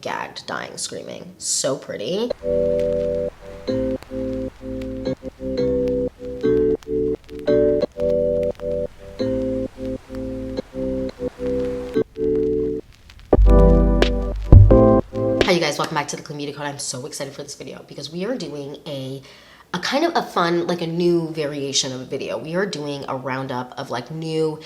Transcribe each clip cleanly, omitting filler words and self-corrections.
gagged, dying, screaming. So pretty. Hi you guys, welcome back to the Clean Beauty Code. I'm so excited for this video because we are doing a kind of a fun, like a new variation of a video. We are doing a roundup of like new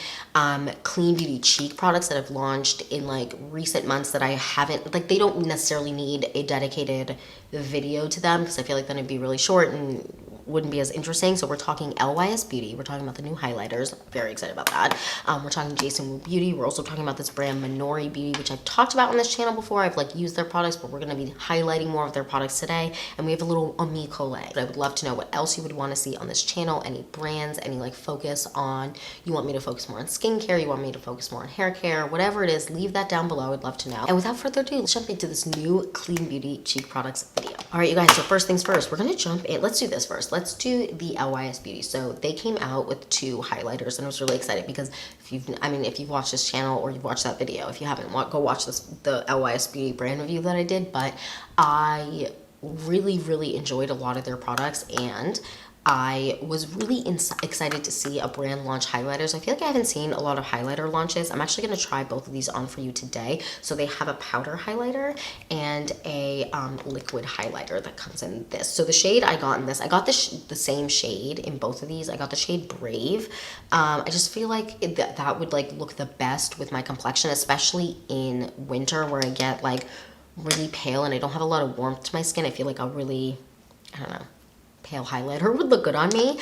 clean beauty cheek products that have launched in like recent months that I haven't, like they don't necessarily need a dedicated video to them because I feel like then it'd be really short and wouldn't be as interesting. So we're talking LYS Beauty. We're talking about the new highlighters. Very excited about that. We're talking Jason Beauty. We're also talking about this brand Minori Beauty, which I've talked about on this channel before. I've like used their products, but we're going to be highlighting more of their products today. And we have a little Ami Collet. But I would love to know what else you would want to see on this channel. Any brands, any like focus on, you want me to focus more on skincare, you want me to focus more on hair care, whatever it is, leave that down below. I'd love to know. And without further ado, let's jump into this new clean beauty cheek products video. All right, you guys, so first things first, we're going to jump in. Let's do this first. Let's do the LYS Beauty. So they came out with 2 highlighters and I was really excited because if you've watched this channel or you've watched that video, if you haven't, go watch the LYS Beauty brand review that I did. But I really enjoyed a lot of their products and I was really excited to see a brand launch highlighters. I feel like I haven't seen a lot of highlighter launches. I'm actually going to try both of these on for you today. So they have a powder highlighter and a liquid highlighter that comes in this. So the shade I got in this, I got the same shade in both of these. I got the shade Brave. I just feel like that would like look the best with my complexion, especially in winter where I get like really pale and I don't have a lot of warmth to my skin. I feel like a really, I don't know, pale highlighter would look good on me.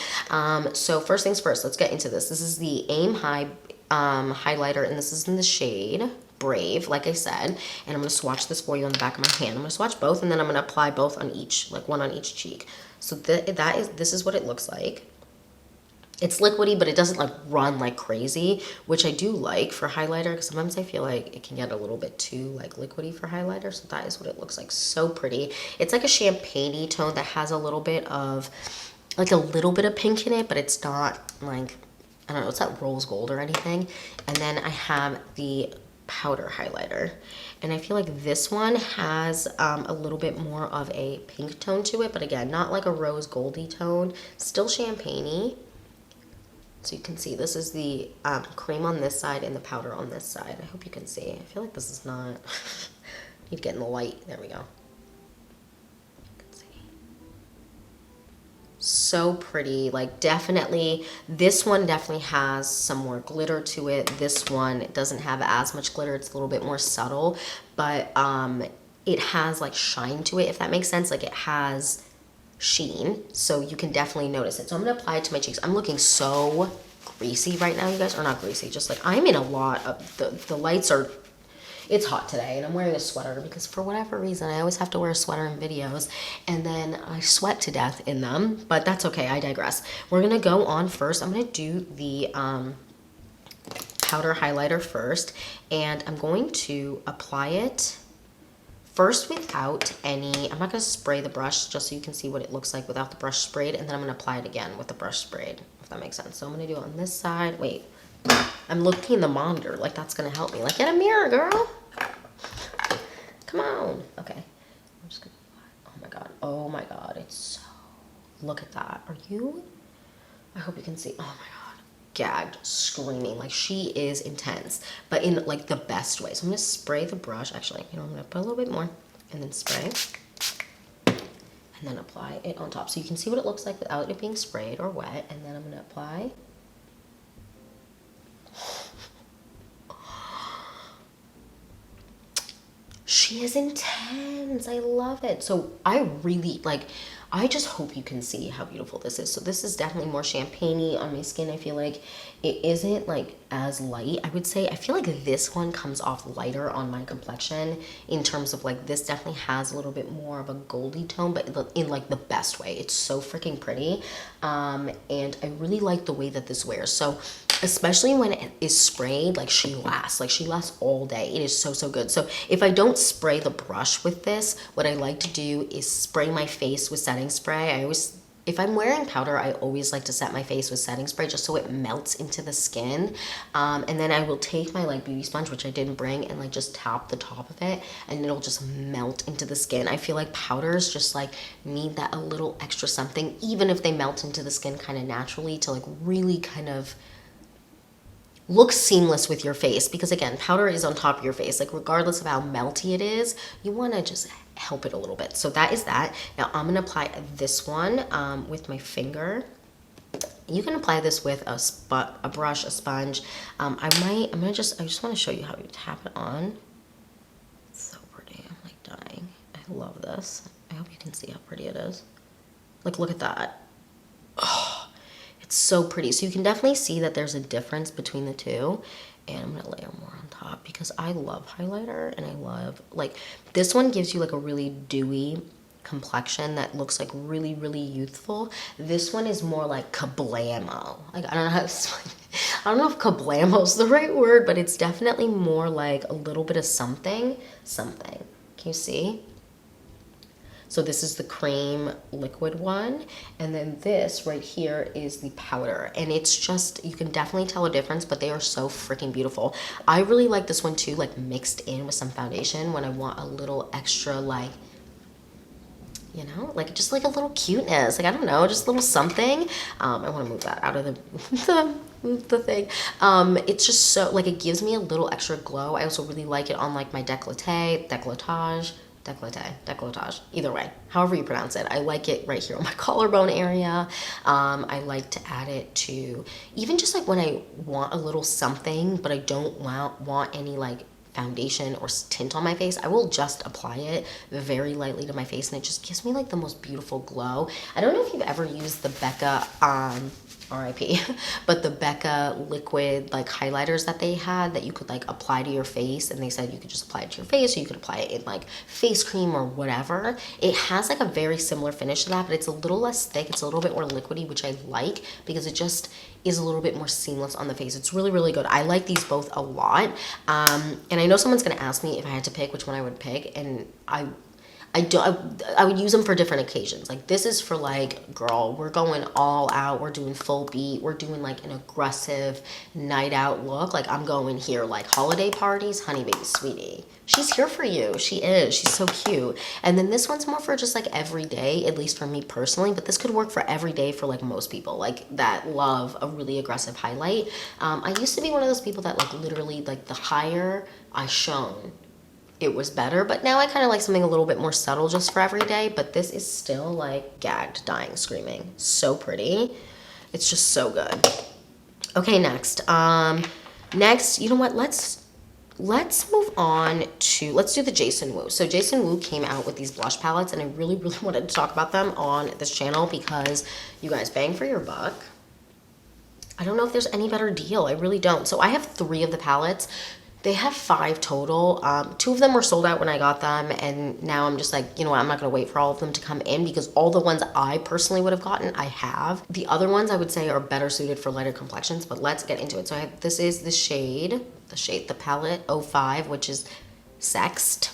So first things first, let's get into this. This is the Aim High highlighter and this is in the shade Brave, like I said. And I'm going to swatch this for you on the back of my hand. I'm going to swatch both and then I'm going to apply both on each, like one on each cheek. So this is what it looks like. It's liquidy, but it doesn't like run like crazy, which I do like for highlighter because sometimes I feel like it can get a little bit too like liquidy for highlighter. So that is what it looks like. So pretty. It's like a champagne-y tone that has a little bit of pink in it, but it's not like, I don't know, it's not rose gold or anything. And then I have the powder highlighter. And I feel like this one has a little bit more of a pink tone to it, but again, not like a rose goldy tone, still champagne-y. So you can see this is the cream on this side and the powder on this side. I hope you can see. I feel like this is not, need to get in the light. There we go. You can see. So pretty, like definitely, this one definitely has some more glitter to it. This one doesn't have as much glitter. It's a little bit more subtle, but it has like shine to it, if that makes sense. Like it has sheen, so you can definitely notice it. So I'm gonna apply it to my cheeks. I'm looking so greasy right now, you guys. Or not greasy, just like I'm in a lot of the lights are, it's hot today and I'm wearing a sweater because for whatever reason I always have to wear a sweater in videos and then I sweat to death in them, but that's okay. I digress. We're gonna go on first. I'm gonna do the powder highlighter first and I'm going to apply it first without any, I'm not going to spray the brush just so you can see what it looks like without the brush sprayed, and then I'm going to apply it again with the brush sprayed, if that makes sense. So I'm going to do it on this side. Wait, I'm looking in the monitor, like that's going to help me. Like, get a mirror, girl. Come on. Okay. I'm just going to, oh my God, it's so, look at that. Are you, I hope you can see, oh my God. Gagged, screaming, like she is intense, but in like the best way. So I'm gonna spray the brush. Actually, you know, I'm gonna put a little bit more and then spray and then apply it on top so you can see what it looks like without it being sprayed or wet. And then I'm gonna apply. She is intense. I love it. So I really like, I just hope you can see how beautiful this is. So this is definitely more champagne-y on my skin. I feel like it isn't like as light, I would say. I feel like this one comes off lighter on my complexion in terms of like, this definitely has a little bit more of a goldy tone, but in like the best way. It's so freaking pretty. And I really like the way that this wears. So especially when it is sprayed, like she lasts all day. It is so good. So if I don't spray the brush with this, what I like to do is spray my face with setting spray. I always if I'm wearing powder, I always like to set my face with setting spray just so it melts into the skin. And then I will take my like beauty sponge, which I didn't bring, and like just tap the top of it and it'll just melt into the skin. I feel like powders just like need that a little extra something, even if they melt into the skin kind of naturally, to like really kind of look seamless with your face, because again, powder is on top of your face. Like regardless of how melty it is, you want to just help it a little bit. So that is that. Now I'm going to apply this one with my finger. You can apply this with a brush, a sponge. I just want to show you how you tap it on. It's so pretty. I'm like dying. I love this. I hope you can see how pretty it is. Like, look at that. Oh, it's so pretty. So you can definitely see that there's a difference between the two. And I'm gonna layer more on top because I love highlighter, and I love, like, this one gives you like a really dewy complexion that looks like really, really youthful. This one is more like kablamo. Like, I don't know how to explain it. I don't know if kablamo is the right word, but it's definitely more like a little bit of something. Can you see? So this is the cream liquid one. And then this right here is the powder. And it's just, you can definitely tell a difference, but they are so freaking beautiful. I really like this one too, like mixed in with some foundation when I want a little extra, like, you know, like just like a little cuteness. Like, I don't know, just a little something. I want to move that out of the thing. It's just so, like, it gives me a little extra glow. I also really like it on like my decolletage, either way, however you pronounce it. I like it right here on my collarbone area. I like to add it to even just like when I want a little something, but I don't want any like foundation or tint on my face. I will just apply it very lightly to my face, and it just gives me like the most beautiful glow. I don't know if you've ever used the Becca RIP, but the Becca liquid like highlighters that they had that you could like apply to your face, and they said you could just apply it to your face, or you could apply it in like face cream or whatever. It has like a very similar finish to that, but it's a little less thick. It's a little bit more liquidy, which I like because it just is a little bit more seamless on the face. It's really, really good. I like these both a lot. And I know someone's gonna ask me if I had to pick which one I would pick, and I would use them for different occasions. Like, this is for like, girl, we're going all out, we're doing full beat, we're doing like an aggressive night out look. Like, I'm going here like holiday parties, honey baby, sweetie. She's here for you. She is. She's so cute. And then this one's more for just like every day, at least for me personally, but this could work for every day for like most people like that love a really aggressive highlight. I used to be one of those people that like literally like the higher I shone, it was better, but now I kind of like something a little bit more subtle just for every day. But this is still like gagged, dying, screaming. So pretty. It's just so good. Okay, next, you know what, let's move on to, let's do the Jason Wu. So Jason Wu came out with these blush palettes, and I really, really wanted to talk about them on this channel because you guys, bang for your buck. I don't know if there's any better deal. I really don't. So I have 3 of the palettes. They have 5 total. 2 of them were sold out when I got them, and now I'm just like, you know what, I'm not gonna wait for all of them to come in because all the ones I personally would have gotten, I have. The other ones I would say are better suited for lighter complexions, but let's get into it. So this is the palette 05, which is Sexed.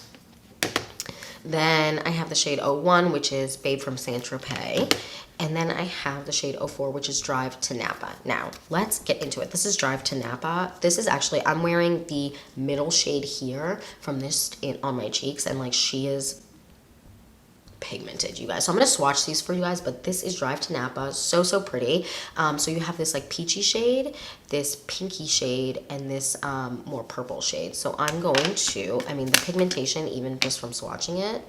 Then I have the shade 01, which is Babe from Saint-Tropez. And then I have the shade 04, which is Drive to Napa. Now, let's get into it. This is Drive to Napa. This is actually, I'm wearing the middle shade here from this on my cheeks, and like she is pigmented, you guys. So I'm gonna swatch these for you guys, but this is Drive to Napa. So, so pretty. So you have this like peachy shade, this pinky shade, and this more purple shade. So I'm going to, I mean, the pigmentation, even just from swatching it,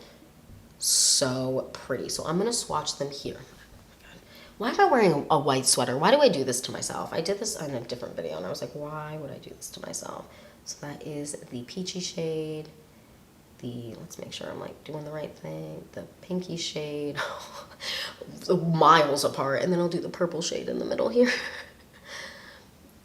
so pretty. So I'm gonna swatch them here. Why am I wearing a white sweater? Why do I do this to myself? I did this in a different video, and I was like, why would I do this to myself? So that is the peachy shade. Let's make sure I'm like doing the right thing. The pinky shade, miles apart. And then I'll do the purple shade in the middle here.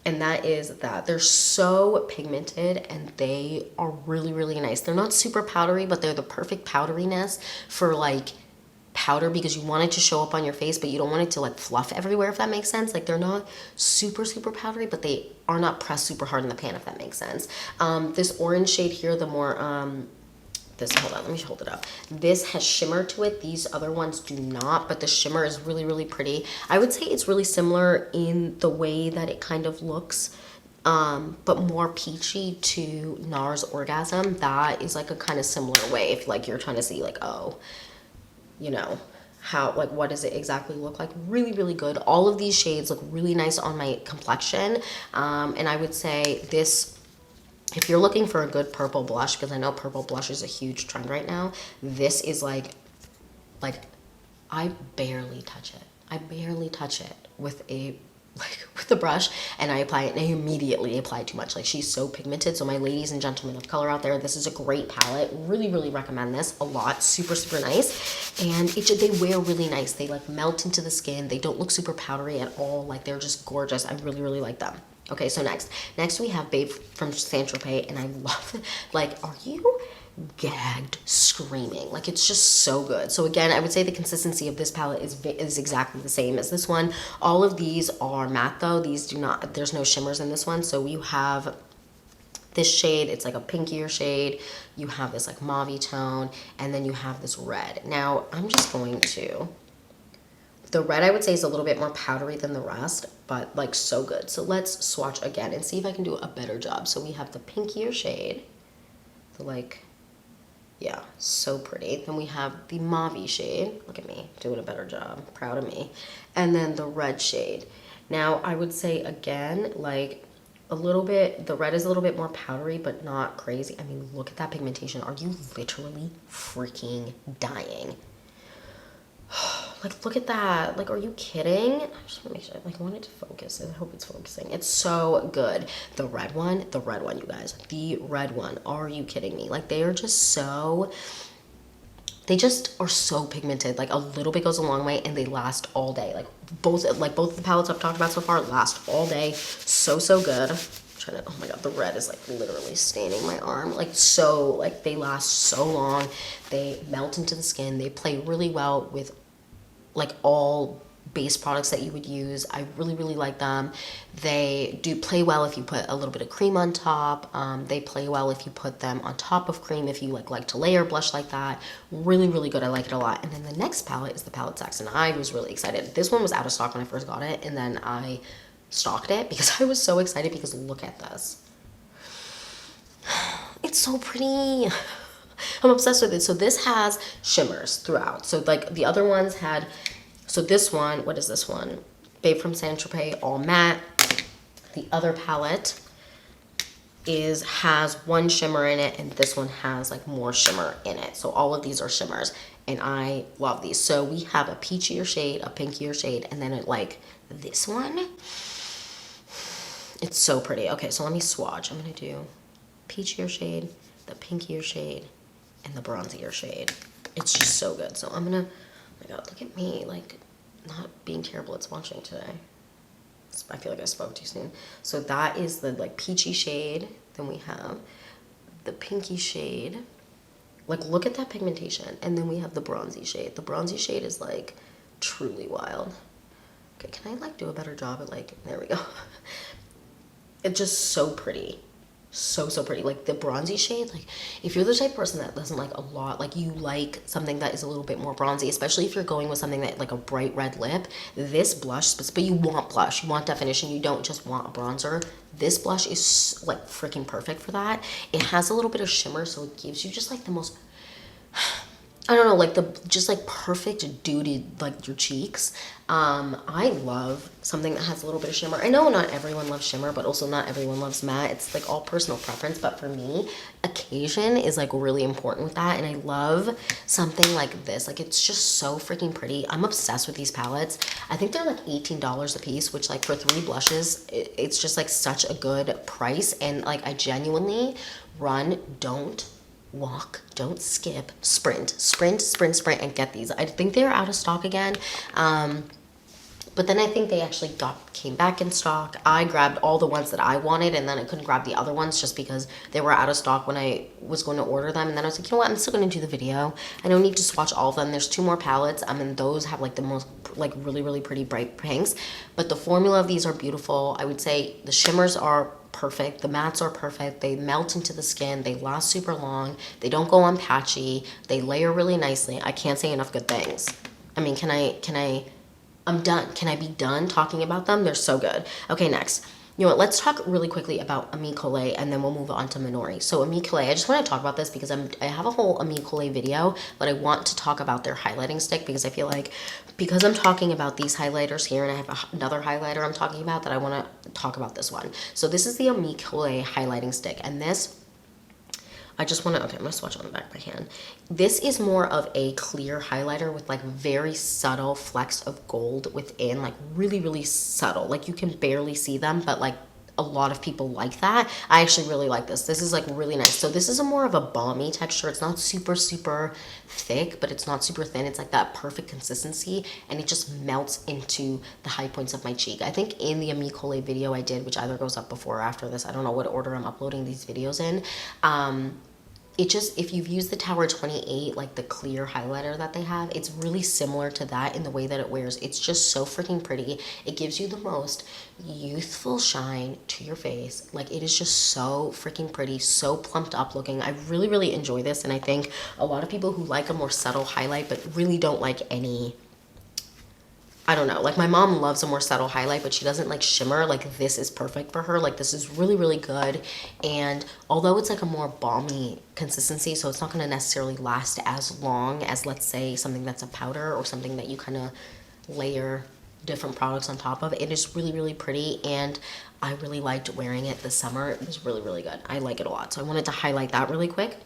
And that is that. They're so pigmented, and they are really, really nice. They're not super powdery, but they're the perfect powderiness for like powder, because you want it to show up on your face, but you don't want it to like fluff everywhere, if that makes sense. Like, they're not super, super powdery, but they are not pressed super hard in the pan, if that makes sense. This orange shade here, the more hold on, let me hold it up. This has shimmer to it. These other ones do not, but the shimmer is really, really pretty. I would say it's really similar in the way that it kind of looks, but more peachy to NARS Orgasm. That is like a kind of similar way if like you're trying to see like, oh, you know, how, like, what does it exactly look like? Really, really good. All of these shades look really nice on my complexion. And I would say this, if you're looking for a good purple blush, because I know purple blush is a huge trend right now, this is like I barely touch it. I barely touch it with a with the brush, and I apply it, and I immediately apply too much. Like, she's so pigmented. So my ladies and gentlemen of color out there, this is a great palette. Really, really recommend this a lot. Super, super nice. And they wear really nice. They like melt into the skin. They don't look super powdery at all. Like, they're just gorgeous. I really, really like them. Okay, so next we have Babe from Saint Tropez, and I love it. Like, are you gagged screaming? Like, it's just so good. So again, I would say the consistency of this palette is exactly the same as this one. All of these are matte though. These do not, there's no shimmers in this one. So you have this shade, it's like a pinkier shade. You have this like mauve tone, and then you have this red. Now I'm just going to, the red I would say is a little bit more powdery than the rest, but like so good. So let's swatch again and see if I can do a better job. So we have the pinkier shade, the like, yeah, so pretty. Then we have the mauve shade. Look at me doing a better job, proud of me. And then the red shade. Now I would say again, like a little bit, the red is a little bit more powdery, but not crazy. I mean, look at that pigmentation. Are you literally freaking dying? Like, look at that. Like, are you kidding? I just want to make sure, like, I want it to focus. I hope it's focusing. It's so good. The red one, you guys. The red one. Are you kidding me? Like, they are just so, they just are so pigmented. Like, a little bit goes a long way, and they last all day. Like both of the palettes I've talked about so far last all day. So, so good. I'm trying to, oh my God, the red is like literally staining my arm. Like, so, like, they last so long. They melt into the skin. They play really well with like all base products that you would use. I really, really like them. They do play well if you put a little bit of cream on top. They play well if you put them on top of cream, if you like to layer blush like that. Really, really good. I like it a lot. And then the next palette is the Palette Sex, and I was really excited. This one was out of stock when I first got it, and then I stocked it because I was so excited because look at this. It's so pretty. I'm obsessed with it. So this has shimmers throughout. So like the other ones had, so this one, what is this one? Babe from Saint Tropez, all matte. The other palette has one shimmer in it, and this one has like more shimmer in it. So all of these are shimmers, and I love these. So we have a peachier shade, a pinkier shade, and then like this one. It's so pretty. Okay, so let me swatch. I'm gonna do peachier shade, the pinkier shade, and the bronzier shade. It's just so good. So I'm gonna, oh my God, look at me, like not being terrible at swatching today. I feel like I spoke too soon. So that is the like peachy shade. Then we have the pinky shade. Like, look at that pigmentation. And then we have the bronzy shade. The bronzy shade is like truly wild. Okay, can I like do a better job at like, there we go. It's just so pretty. So, so pretty. Like the bronzy shade, like if you're the type of person that doesn't like a lot, like you like something that is a little bit more bronzy, especially if you're going with something that like a bright red lip, this blush, but you want blush, you want definition, you don't just want a bronzer. This blush is like freaking perfect for that. It has a little bit of shimmer, so it gives you just like the most, I don't know, like the just like perfect dew to like your cheeks. I love something that has a little bit of shimmer. I know not everyone loves shimmer, but also not everyone loves matte. It's like all personal preference, but for me, occasion is like really important with that. And I love something like this. Like, it's just so freaking pretty. I'm obsessed with these palettes. I think they're like $18 a piece, which like for 3 blushes, it's just like such a good price. And like, I genuinely run, don't walk, don't skip, sprint, sprint, sprint, sprint, and get these. I think they're out of stock again. But then I think they actually came back in stock. I grabbed all the ones that I wanted, and then I couldn't grab the other ones just because they were out of stock when I was going to order them. And then I was like, you know what, I'm still going to do the video. I don't need to swatch all of them. There's 2 more palettes. And those have like the most like really, really pretty bright pinks. But the formula of these are beautiful. I would say the shimmers are perfect. The mattes are perfect. They melt into the skin. They last super long. They don't go on patchy. They layer really nicely. I can't say enough good things. I mean, I'm done. Can I be done talking about them? They're so good. Okay, next. You know what, let's talk really quickly about Ami Colé, and then we'll move on to Minori. So Ami Colé, I just want to talk about this because I have a whole Ami Colé video, but I want to talk about their highlighting stick because I feel like because I'm talking about these highlighters here and I have another highlighter I'm talking about, that I want to talk about this one. So this is the Ami Colé highlighting stick, and this, I just want to, okay, I'm going to swatch on the back of my hand. This is more of a clear highlighter with like very subtle flecks of gold within, like really, really subtle. Like you can barely see them, but like a lot of people like that. I actually really like this. This is like really nice. So this is a more of a balmy texture. It's not super, super thick, but it's not super thin. It's like that perfect consistency, and it just melts into the high points of my cheek. I think in the Ami Colé video I did, which either goes up before or after this, I don't know what order I'm uploading these videos in, it just, if you've used the Tower 28, like the clear highlighter that they have, it's really similar to that in the way that it wears. It's just so freaking pretty. It gives you the most youthful shine to your face. Like it is just so freaking pretty, so plumped up looking. I really, really enjoy this, and I think a lot of people who like a more subtle highlight but really don't like any, I don't know, like my mom loves a more subtle highlight, but she doesn't like shimmer. Like this is perfect for her. Like this is really, really good. And although it's like a more balmy consistency, so it's not going to necessarily last as long as, let's say, something that's a powder or something that you kind of layer different products on top of, it is really, really pretty. And I really liked wearing it this summer. It was really, really good. I like it a lot. So I wanted to highlight that really quick.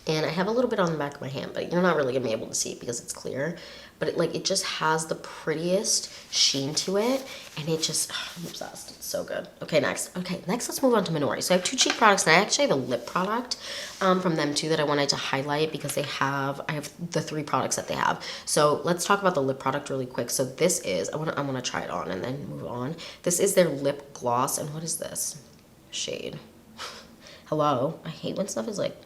And I have a little bit on the back of my hand, but you're not really gonna be able to see it because it's clear. But it just has the prettiest sheen to it, and it just, I'm obsessed. It's so good. Okay, next. Okay, next let's move on to Minori. So I have two cheek products, and I actually have a lip product from them too that I wanted to highlight because I have the three products that they have. So let's talk about the lip product really quick. So this is, I wanna try it on and then move on. This is their lip gloss, and what is this shade? Hello, I hate when stuff is like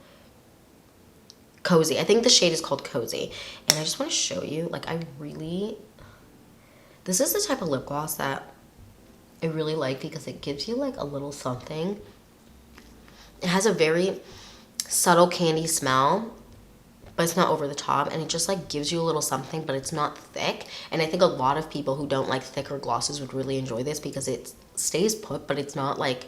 Cozy. I think the shade is called Cozy. And I just want to show you, like this is the type of lip gloss that I really like because it gives you like a little something. It has a very subtle candy smell, but it's not over the top, and it just like gives you a little something, but it's not thick. And I think a lot of people who don't like thicker glosses would really enjoy this because it stays put, but it's not like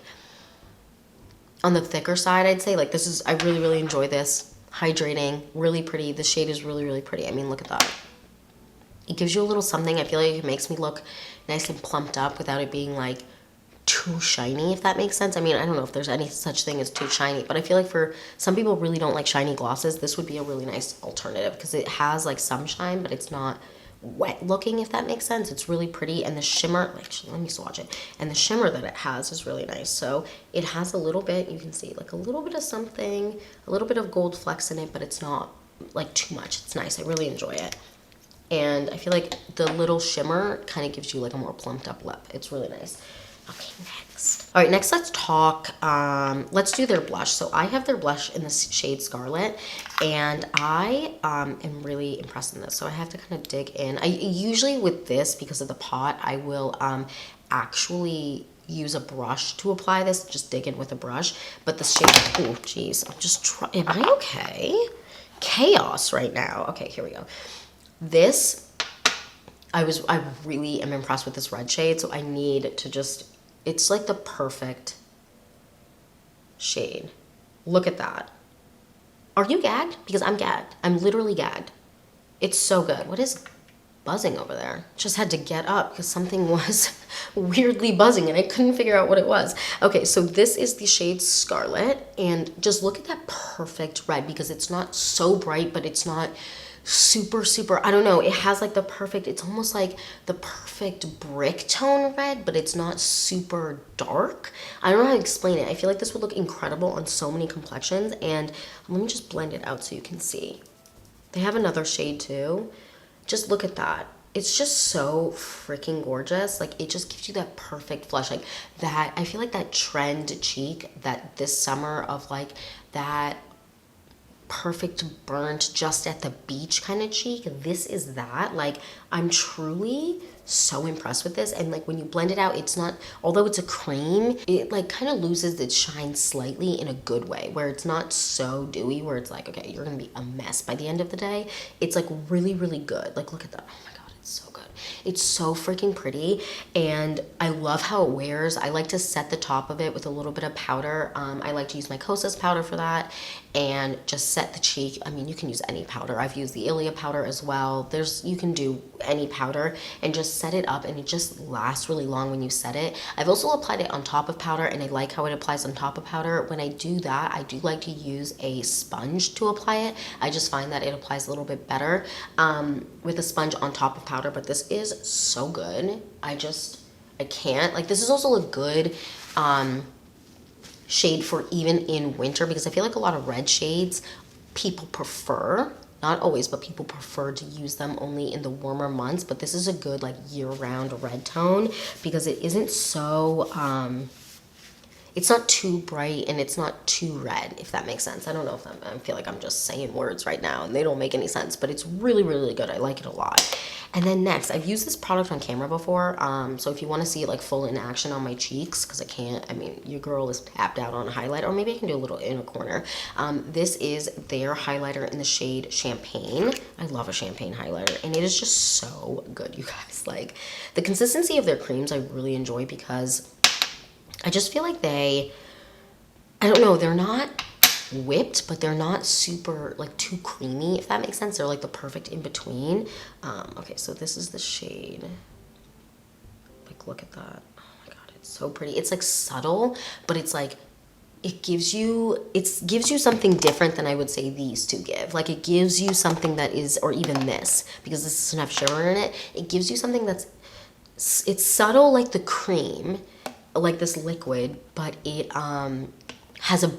on the thicker side, I'd say. Like this is, I really, really enjoy this. Hydrating, really pretty. The shade is really, really pretty. I mean, look at that. It gives you a little something. I feel like it makes me look nice and plumped up without it being like too shiny, if that makes sense. I mean, I don't know if there's any such thing as too shiny, but I feel like for some people who really don't like shiny glosses, this would be a really nice alternative because it has like some shine, but it's not wet looking, if that makes sense. It's really pretty, and the shimmer, actually let me swatch it, and the shimmer that it has is really nice. So it has a little bit, you can see like a little bit of something, a little bit of gold flecks in it, but it's not like too much. It's nice. I really enjoy it, and I feel like the little shimmer kind of gives you like a more plumped up lip. It's really nice. Okay, next. All right, next let's talk, let's do their blush. So I have their blush in the shade Scarlet, and I am really impressed in this. So I have to kind of dig in. I usually with this, because of the pot, I will actually use a brush to apply this, just dig in with a brush. But the shade, oh geez, I'm just trying, am I okay? Chaos right now. Okay, here we go. This, I really am impressed with this red shade, so I need to just, it's like the perfect shade. Look at that. Are you gagged? Because I'm gagged. I'm literally gagged. It's so good. What is buzzing over there? Just had to get up because something was weirdly buzzing and I couldn't figure out what it was. Okay, so this is the shade Scarlet, and just look at that perfect red because it's not so bright, but it's not super, super, I don't know, it has like the perfect, it's almost like the perfect brick tone red, but it's not super dark. I don't know how to explain it. I feel like this would look incredible on so many complexions, and let me just blend it out so you can see. They have another shade too. Just look at that. It's just so freaking gorgeous. Like it just gives you that perfect flush, like that. I feel like that trend cheek that this summer of like that perfect burnt just at the beach kind of cheek. This is that. Like, I'm truly so impressed with this. And like when you blend it out, it's not, although it's a cream, it like kind of loses its shine slightly in a good way, where it's not so dewy where it's like, okay, you're gonna be a mess by the end of the day. It's like really, really good. Like, look at that. Oh my God, it's so good. It's so freaking pretty, and I love how it wears. I like to set the top of it with a little bit of powder. I like to use my Kosas powder for that, and just set the cheek. I mean, you can use any powder. I've used the LYS powder as well. You can do any powder and just set it up, and it just lasts really long when you set it. I've also applied it on top of powder, and I like how it applies on top of powder. When I do that, I do like to use a sponge to apply it. I just find that it applies a little bit better with a sponge on top of powder, but this is so good. I can't. Like, this is also a good shade for even in winter, because I feel like a lot of red shades people prefer, not always, but people prefer to use them only in the warmer months. But this is a good like year-round red tone, because it isn't so it's not too bright and it's not too red, if that makes sense. I don't know if I feel like I'm just saying words right now and they don't make any sense, but it's really, really good. I like it a lot. And then next, I've used this product on camera before, so if you want to see it like full in action on my cheeks, because I can't, I mean, your girl is tapped out on a highlight, or maybe I can do a little inner corner. This is their highlighter in the shade Champagne. I love a champagne highlighter, and it is just so good, you guys. Like, the consistency of their creams I really enjoy, because I just feel like I don't know, they're not whipped, but they're not super like too creamy, if that makes sense. They're like the perfect in between. Okay, so this is the shade. Like, look at that. Oh my God, it's so pretty. It's like subtle, but it's like, it gives you something different than I would say these two give. Like, it gives you something that is, or even this, because this doesn't have shimmer in it, it gives you something it's subtle like the cream, like this liquid, but it has a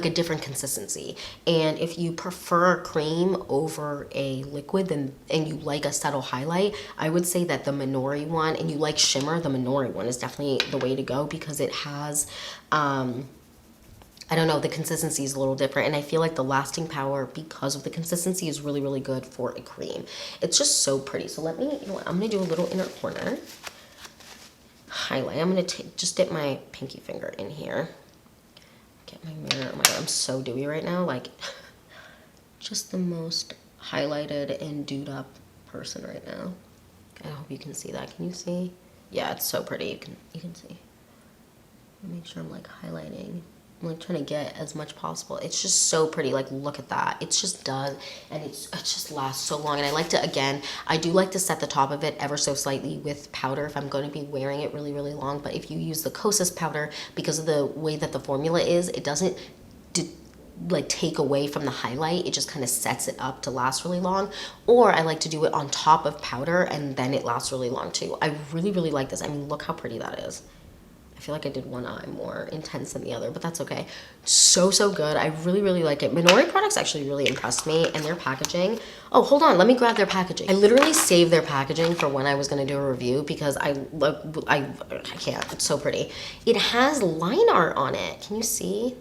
different consistency. And if you prefer cream over a liquid, and you like a subtle highlight, I would say that the Minori one, and you like shimmer, the Minori one is definitely the way to go, because it has I don't know, the consistency is a little different, and I feel like the lasting power because of the consistency is really, really good for a cream. It's just so pretty. So let me, you know what, I'm gonna do a little inner corner highlight. I'm gonna just dip my pinky finger in here. Get my mirror. Oh my God, I'm so dewy right now. Like, just the most highlighted and dewed up person right now. I hope you can see that. Can you see? Yeah, it's so pretty. You can see. Make sure I'm like highlighting. I'm like trying to get as much possible. It's just so pretty. Like, look at that. It's just done, and it just lasts so long. And I like to, again, I do like to set the top of it ever so slightly with powder if I'm going to be wearing it really, really long. But if you use the Kosas powder, because of the way that the formula is, it doesn't like take away from the highlight. It just kind of sets it up to last really long. Or I like to do it on top of powder, and then it lasts really long too. I really, really like this. I mean, look how pretty that is. I feel like I did one eye more intense than the other, but that's okay. So, so good. I really, really like it. Minori products actually really impressed me, and their packaging. Oh, hold on. Let me grab their packaging. I literally saved their packaging for when I was going to do a review, because I can't. It's so pretty. It has line art on it. Can you see?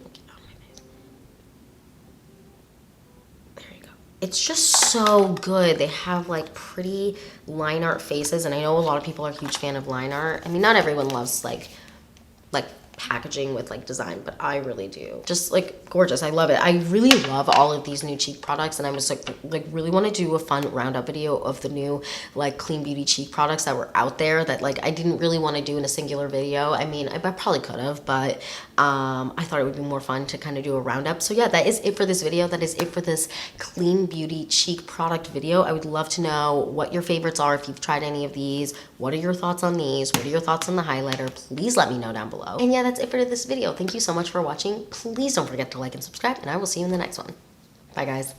There you go. It's just so good. They have like pretty line art faces, and I know a lot of people are a huge fan of line art. I mean, not everyone loves like packaging with like design, but I really do. Just like gorgeous. I love it. I really love all of these new cheek products, and I was like really want to do a fun roundup video of the new like clean beauty cheek products that were out there that like I didn't really want to do in a singular video. I mean, I probably could have, but I thought it would be more fun to kind of do a roundup. So yeah, that is it for this video. That is it for this clean beauty cheek product video. I would love to know what your favorites are, if you've tried any of these. What are your thoughts on these? What are your thoughts on the highlighter? Please let me know down below. And yeah, that's it for this video. Thank you so much for watching. Please don't forget to like and subscribe, and I will see you in the next one. Bye, guys.